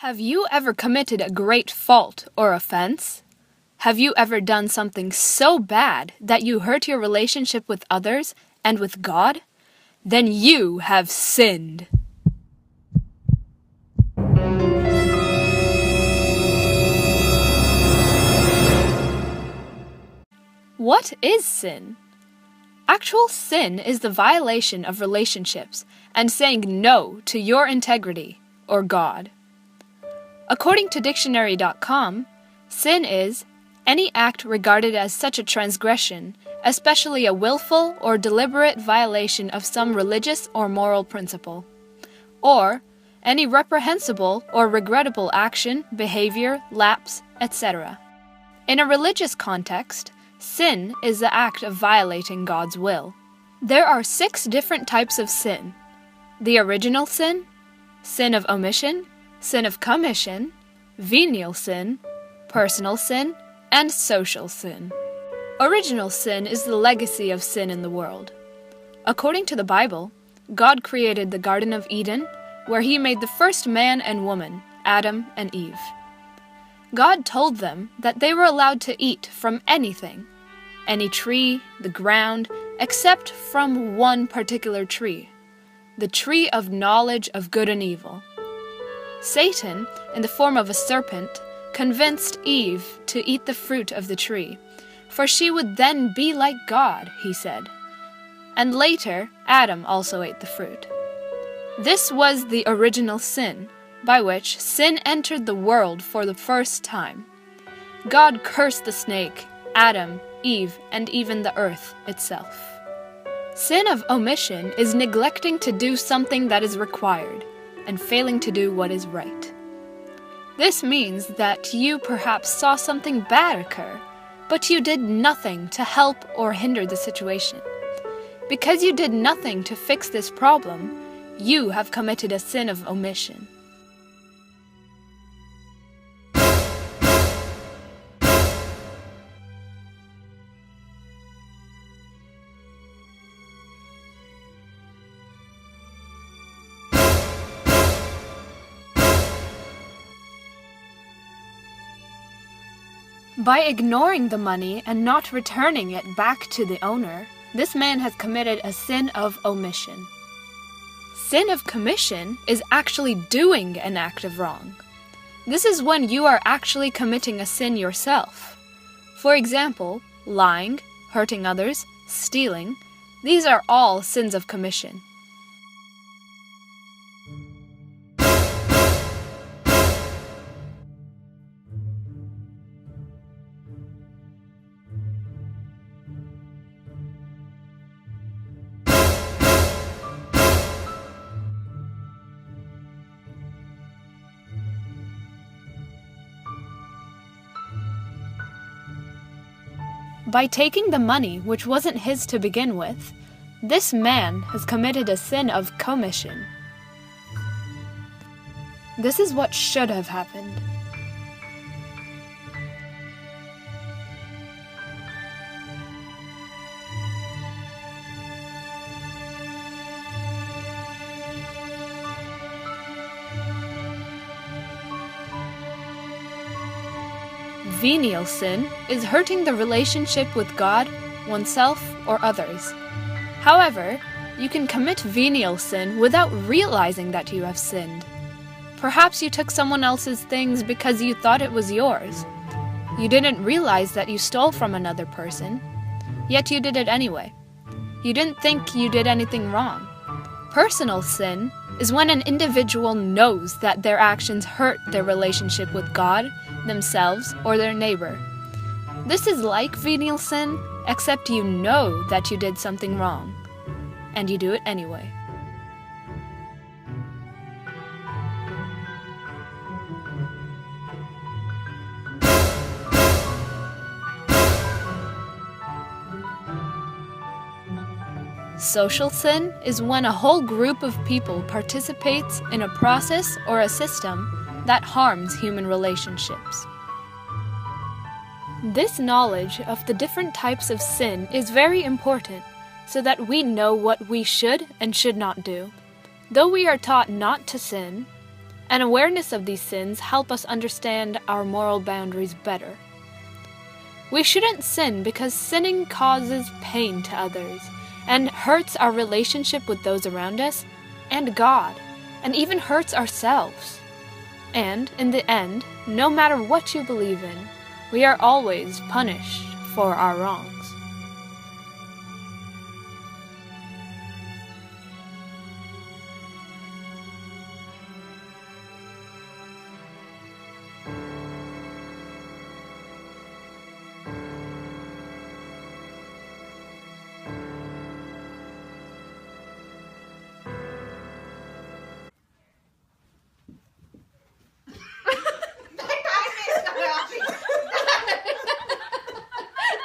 Have you ever committed a great fault or offense? Have you ever done something so bad that you hurt your relationship with others and with God? Then you have sinned. What is sin? Actual sin is the violation of relationships and saying no to your integrity or God. According to dictionary.com, sin is any act regarded as such a transgression, especially a willful or deliberate violation of some religious or moral principle, or any reprehensible or regrettable action, behavior, lapse, etc. In a religious context, sin is the act of violating God's will. There are 6 different types of sin: the original sin, sin of omission, sin of commission, venial sin, personal sin, and social sin. Original sin is the legacy of sin in the world. According to the Bible, God created the Garden of Eden, where He made the first man and woman, Adam and Eve. God told them that they were allowed to eat from anything, any tree, the ground, except from one particular tree, the tree of knowledge of good and evil. Satan, in the form of a serpent, convinced Eve to eat the fruit of the tree, for she would then be like God, he said. And later, Adam also ate the fruit. This was the original sin, by which sin entered the world for the first time. God cursed the snake, Adam, Eve, and even the earth itself. Sin of omission is neglecting to do something that is required, and failing to do what is right. This means that you perhaps saw something bad occur, but you did nothing to help or hinder the situation. Because you did nothing to fix this problem, you have committed a sin of omission. By ignoring the money and not returning it back to the owner, this man has committed a sin of omission. Sin of commission is actually doing an act of wrong. This is when you are actually committing a sin yourself. For example, lying, hurting others, stealing. These are all sins of commission. By taking the money which wasn't his to begin with, this man has committed a sin of commission. This is what should have happened. Venial sin is hurting the relationship with God, oneself, or others. However, you can commit venial sin without realizing that you have sinned. Perhaps you took someone else's things because you thought it was yours. You didn't realize that you stole from another person, yet you did it anyway. You didn't think you did anything wrong. Personal sin is when an individual knows that their actions hurt their relationship with God, themselves, or their neighbor. This is like venial sin, except you know that you did something wrong, and you do it anyway. Social sin is when a whole group of people participates in a process or a system that harms human relationships. This knowledge of the different types of sin is very important so that we know what we should and should not do. Though we are taught not to sin, An awareness of these sins help us understand our moral boundaries better. We shouldn't sin because sinning causes pain to others and hurts our relationship with those around us and God, and even hurts ourselves. And, in the end, no matter what you believe in, we are always punished for our wrongs.